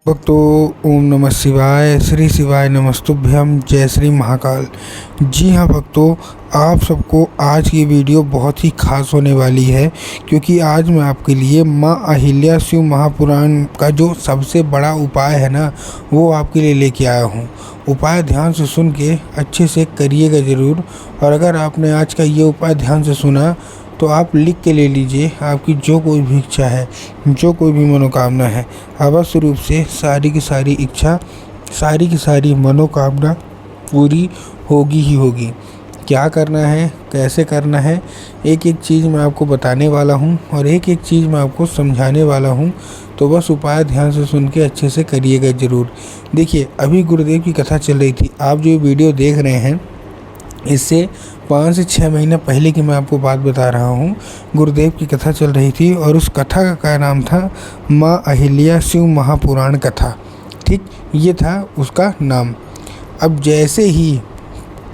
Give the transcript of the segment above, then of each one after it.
भक्तों, ओम नमः शिवाय, श्री शिवाय नमस्तुभ्यम, जय श्री महाकाल। जी हाँ भक्तों, आप सबको आज की वीडियो बहुत ही खास होने वाली है, क्योंकि आज मैं आपके लिए माँ अहिल्या शिव महापुराण का जो सबसे बड़ा उपाय है ना, वो आपके लिए लेके आया हूँ। उपाय ध्यान से सुन के अच्छे से करिएगा ज़रूर। और अगर आपने आज का ये उपाय ध्यान से सुना तो आप लिख के ले लीजिए, आपकी जो कोई भी इच्छा है, जो कोई भी मनोकामना है, अवश्य रूप से सारी की सारी इच्छा, सारी की सारी मनोकामना पूरी होगी ही होगी। क्या करना है, कैसे करना है, एक एक चीज़ मैं आपको बताने वाला हूँ और एक एक चीज़ मैं आपको समझाने वाला हूँ। तो बस उपाय ध्यान से सुन के अच्छे से करिएगा ज़रूर। देखिए, अभी गुरुदेव की कथा चल रही थी। आप जो वीडियो देख रहे हैं, इससे 5 से 6 महीना पहले की मैं आपको बात बता रहा हूँ। गुरुदेव की कथा चल रही थी और उस कथा का क्या नाम था, माँ अहिल्या शिव महापुराण कथा। ठीक, ये था उसका नाम। अब जैसे ही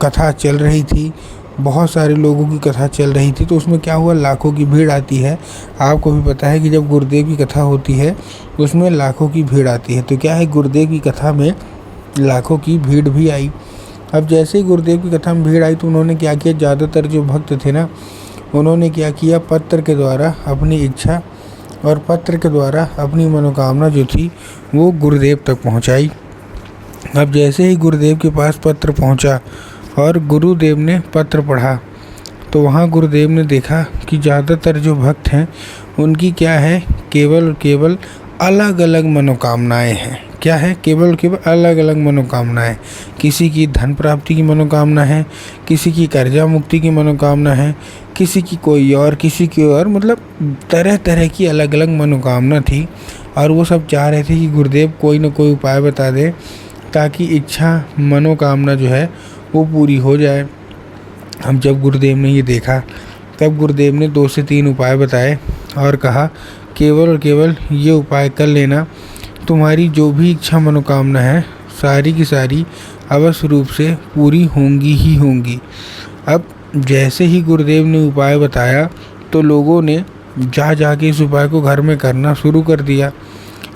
कथा चल रही थी, बहुत सारे लोगों की कथा चल रही थी, तो उसमें क्या हुआ, लाखों की भीड़ आती है। आपको भी पता है कि जब गुरुदेव की कथा होती है उसमें लाखों की भीड़ आती है। तो क्या है, गुरुदेव की कथा में लाखों की भीड़ भी आई। अब जैसे ही गुरुदेव की कथा में भीड़ आई तो उन्होंने क्या किया, ज़्यादातर जो भक्त थे ना, उन्होंने क्या किया, पत्र के द्वारा अपनी इच्छा और पत्र के द्वारा अपनी मनोकामना जो थी वो गुरुदेव तक पहुंचाई। अब जैसे ही गुरुदेव के पास पत्र पहुंचा और गुरुदेव ने पत्र पढ़ा, तो वहाँ गुरुदेव ने देखा कि ज़्यादातर जो भक्त हैं उनकी क्या है, केवल और केवल अलग अलग मनोकामनाएं हैं। क्या है, केवल और केवल अलग अलग मनोकामनाएं। किसी की धन प्राप्ति की मनोकामना है, किसी की कर्जा मुक्ति की मनोकामना है, किसी की कोई और, किसी की और, मतलब तरह तरह की अलग अलग मनोकामना थी। और वो सब चाह रहे थे कि गुरुदेव कोई ना कोई उपाय बता दे ताकि इच्छा मनोकामना जो है वो पूरी हो जाए। हम जब गुरुदेव ने ये देखा, तब गुरुदेव ने 2 से 3 उपाय बताए और कहा, केवल और केवल ये उपाय कर लेना, तुम्हारी जो भी इच्छा मनोकामना है सारी की सारी अवश्य रूप से पूरी होंगी ही होंगी। अब जैसे ही गुरुदेव ने उपाय बताया तो लोगों ने जा के इस उपाय को घर में करना शुरू कर दिया।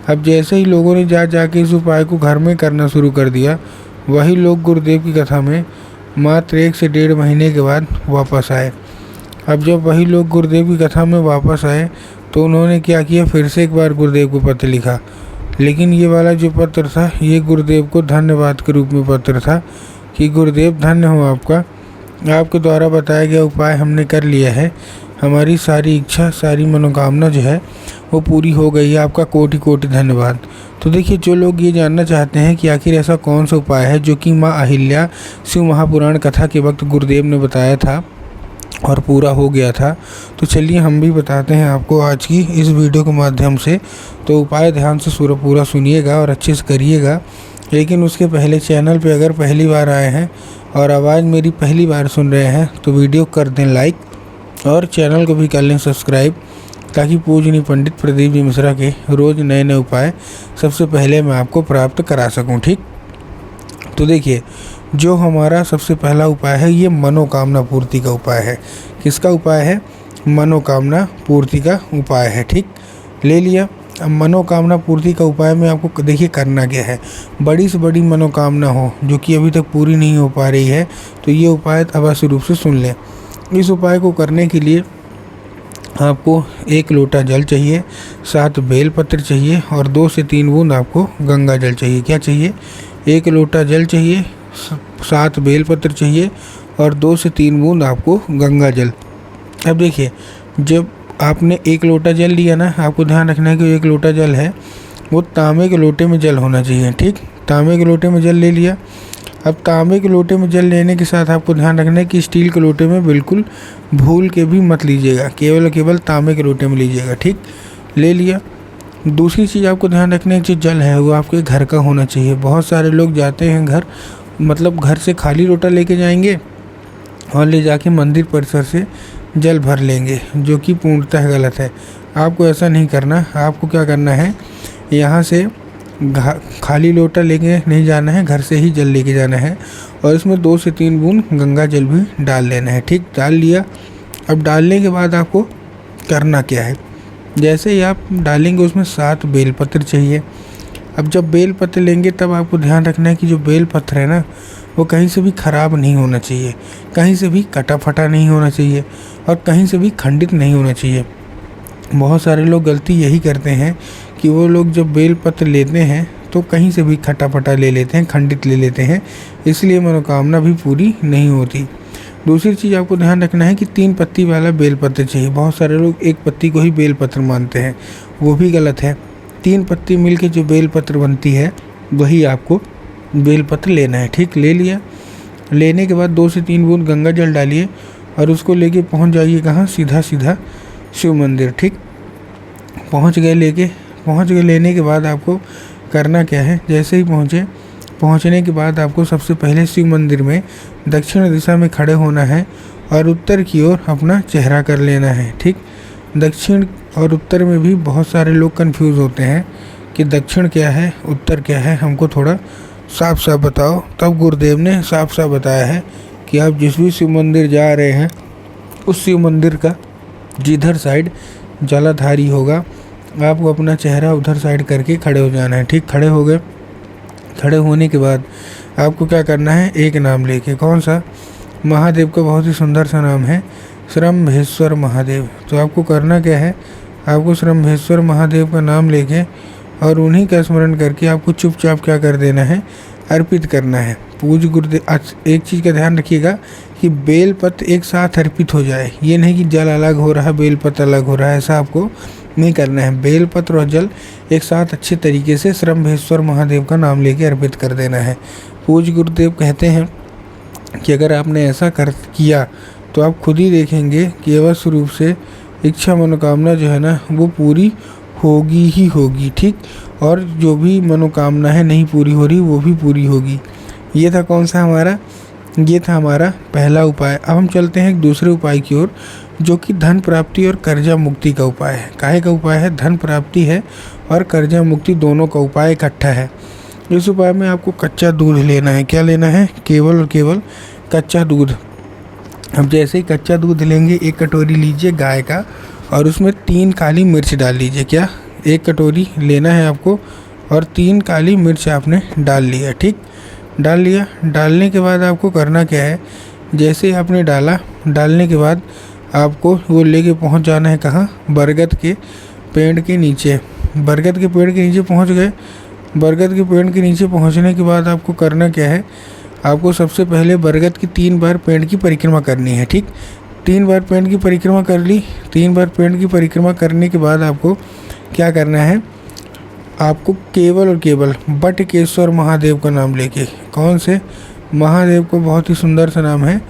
अब जैसे ही लोगों ने जा के इस उपाय को घर में करना शुरू कर दिया, वही लोग गुरुदेव की कथा में मात्र 1 से 1.5 महीने के बाद वापस आए। अब जब वही लोग गुरुदेव की कथा में वापस आए तो उन्होंने क्या किया, फिर से एक बार गुरुदेव को पत्र लिखा। लेकिन ये वाला जो पत्र था, ये गुरुदेव को धन्यवाद के रूप में पत्र था कि गुरुदेव धन्य हो आपका, आपके द्वारा बताया गया उपाय हमने कर लिया है, हमारी सारी इच्छा सारी मनोकामना जो है वो पूरी हो गई है, आपका कोटि कोटि धन्यवाद। तो देखिए, जो लोग ये जानना चाहते हैं कि आखिर ऐसा कौन सा उपाय है जो कि माँ अहिल्या शिव महापुराण कथा के वक्त गुरुदेव ने बताया था और पूरा हो गया था, तो चलिए हम भी बताते हैं आपको आज की इस वीडियो के माध्यम से। तो उपाय ध्यान से पूरा सुनिएगा और अच्छे से करिएगा। लेकिन उसके पहले चैनल पे अगर पहली बार आए हैं और आवाज़ मेरी पहली बार सुन रहे हैं तो वीडियो कर दें लाइक और चैनल को भी कर लें सब्सक्राइब, ताकि पूजनीय पंडित प्रदीप जी मिश्रा के रोज़ नए नए उपाय सबसे पहले मैं आपको प्राप्त करा सकूँ। ठीक, तो देखिए, जो हमारा सबसे पहला उपाय है ये मनोकामना पूर्ति का उपाय है। किसका उपाय है, मनोकामना पूर्ति का उपाय है। ठीक, ले लिया। अब मनोकामना पूर्ति का उपाय में आपको देखिए करना क्या है, बड़ी से बड़ी मनोकामना हो जो कि अभी तक पूरी नहीं हो पा रही है, तो ये उपाय अवश्य रूप से सुन लें। इस उपाय को करने के लिए आपको 1 लोटा जल चाहिए, 7 बेलपत्र चाहिए और 2 से 3 बूंद आपको गंगा जल चाहिए। क्या चाहिए, 1 लोटा जल चाहिए, 7 बेलपत्र चाहिए और 2 से 3 बूंद आपको गंगा जल। अब देखिए, जब आपने 1 लोटा जल लिया ना, आपको ध्यान रखना है कि 1 लोटा जल है वो तांबे के लोटे में जल होना चाहिए। ठीक, तांबे के लोटे में जल ले लिया। अब तांबे के लोटे में जल लेने के साथ आपको ध्यान रखना है कि स्टील के लोटे में बिल्कुल भूल के भी मत लीजिएगा, केवल केवल तांबे के लोटे में लीजिएगा। ठीक, ले लिया। दूसरी चीज़ आपको ध्यान रखना है कि जो जल है वो आपके घर का होना चाहिए। बहुत सारे लोग जाते हैं घर, मतलब घर से खाली लोटा लेके जाएंगे और ले जाके मंदिर परिसर से जल भर लेंगे, जो कि पूर्णतः गलत है। आपको ऐसा नहीं करना। आपको क्या करना है, यहाँ से खाली लोटा लेके नहीं जाना है, घर से ही जल लेके जाना है और इसमें 2 से 3 बूंद गंगा जल भी डाल लेना है। ठीक, डाल लिया। अब डालने के बाद आपको करना क्या है, जैसे ही आप डालेंगे उसमें 7 बेलपत्र चाहिए। अब जब बेलपत्र लेंगे तब आपको ध्यान रखना है कि जो बेलपत्र है ना वो कहीं से भी ख़राब नहीं होना चाहिए, कहीं से भी कटा फटा नहीं होना चाहिए और कहीं से भी खंडित नहीं होना चाहिए। बहुत सारे लोग गलती यही करते हैं कि वो लोग जब बेलपत्र लेते हैं तो कहीं से भी खटा फटा ले लेते हैं, खंडित ले लेते हैं, इसलिए मनोकामना भी पूरी नहीं होती। दूसरी चीज़ आपको ध्यान रखना है कि 3 पत्ती वाला बेलपत्र चाहिए। बहुत सारे लोग 1 पत्ती को ही बेलपत्र मानते हैं, वो भी गलत है। 3 पत्ती मिलके जो बेलपत्र बनती है वही आपको बेलपत्र लेना है। ठीक, ले लिया। लेने के बाद 2 से 3 बूंद गंगा जल डालिए और उसको लेके पहुंच जाइए कहाँ, सीधा सीधा शिव मंदिर। ठीक, पहुंच गए। लेने के बाद आपको करना क्या है, जैसे ही पहुंचने के बाद आपको सबसे पहले शिव मंदिर में दक्षिण दिशा में खड़े होना है और उत्तर की ओर अपना चेहरा कर लेना है। ठीक, दक्षिण और उत्तर में भी बहुत सारे लोग कंफ्यूज होते हैं कि दक्षिण क्या है, उत्तर क्या है, हमको थोड़ा साफ साफ बताओ। तब गुरुदेव ने साफ साफ बताया है कि आप जिस भी शिव मंदिर जा रहे हैं उस शिव मंदिर का जिधर साइड जलाधारी होगा आपको अपना चेहरा उधर साइड करके खड़े हो जाना है। ठीक, खड़े हो गए। खड़े होने के बाद आपको क्या करना है, एक नाम लेके, कौन सा, महादेव का बहुत ही सुंदर सा नाम है, श्रम्भेश्वर महादेव। तो आपको करना क्या है, आपको श्रम्भेश्वर महादेव का नाम लेके और उन्हीं का स्मरण करके आपको चुपचाप क्या कर देना है, अर्पित करना है। पूज्य गुरुदेव, एक चीज़ का ध्यान रखिएगा कि बेलपत्र एक साथ अर्पित हो जाए, ये नहीं कि जल अलग हो रहा है बेलपत्र अलग हो रहा है, ऐसा आपको नहीं करना है। बेलपत्र और जल एक साथ अच्छे तरीके से श्रम्भेश्वर महादेव का नाम लेके अर्पित कर देना है। पूज्य गुरुदेव कहते हैं कि अगर आपने ऐसा किया तो आप खुद ही देखेंगे कि अवश्य रूप से इच्छा मनोकामना जो है ना वो पूरी होगी ही होगी। ठीक, और जो भी मनोकामना है नहीं पूरी हो रही वो भी पूरी होगी। ये था कौन सा हमारा, ये था हमारा पहला उपाय। अब हम चलते हैं एक दूसरे उपाय की ओर, जो कि धन प्राप्ति और कर्जा मुक्ति का उपाय है। काहे का उपाय है, धन प्राप्ति है और कर्जा मुक्ति, दोनों का उपाय इकट्ठा है। इस उपाय में आपको कच्चा दूध लेना है। क्या लेना है, केवल और केवल कच्चा दूध। अब जैसे ही कच्चा दूध लेंगे, 1 कटोरी लीजिए गाय का और उसमें 3 काली मिर्च डाल लीजिए। क्या, 1 कटोरी लेना है आपको और 3 काली मिर्च आपने डाल लिया। ठीक, डाल लिया। डालने के बाद आपको करना क्या है, जैसे ही आपने डाला, डालने के बाद आपको वो लेके पहुंच जाना है कहाँ, बरगद के पेड़ के नीचे। बरगद के पेड़ के नीचे पहुंच गए। बरगद के पेड़ के नीचे पहुंचने के बाद आपको करना क्या है, आपको सबसे पहले बरगद की 3 बार पेड़ की परिक्रमा करनी है। ठीक, 3 बार पेड़ की परिक्रमा कर ली। 3 बार पेड़ की परिक्रमा करने के बाद आपको क्या करना है, आपको केवल और केवल बटकेश्वर महादेव का नाम लेके, कौन से महादेव को, बहुत ही सुंदर सा नाम है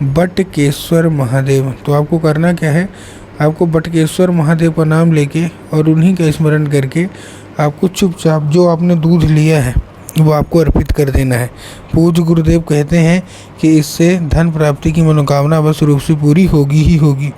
बटकेश्वर महादेव। तो आपको करना क्या है, आपको बटकेश्वर महादेव का नाम लेके और उन्हीं का स्मरण करके आपको चुपचाप जो आपने दूध लिया है वो आपको अर्पित कर देना है। पूज्य गुरुदेव कहते हैं कि इससे धन प्राप्ति की मनोकामना अवश्य रूप से पूरी होगी ही होगी।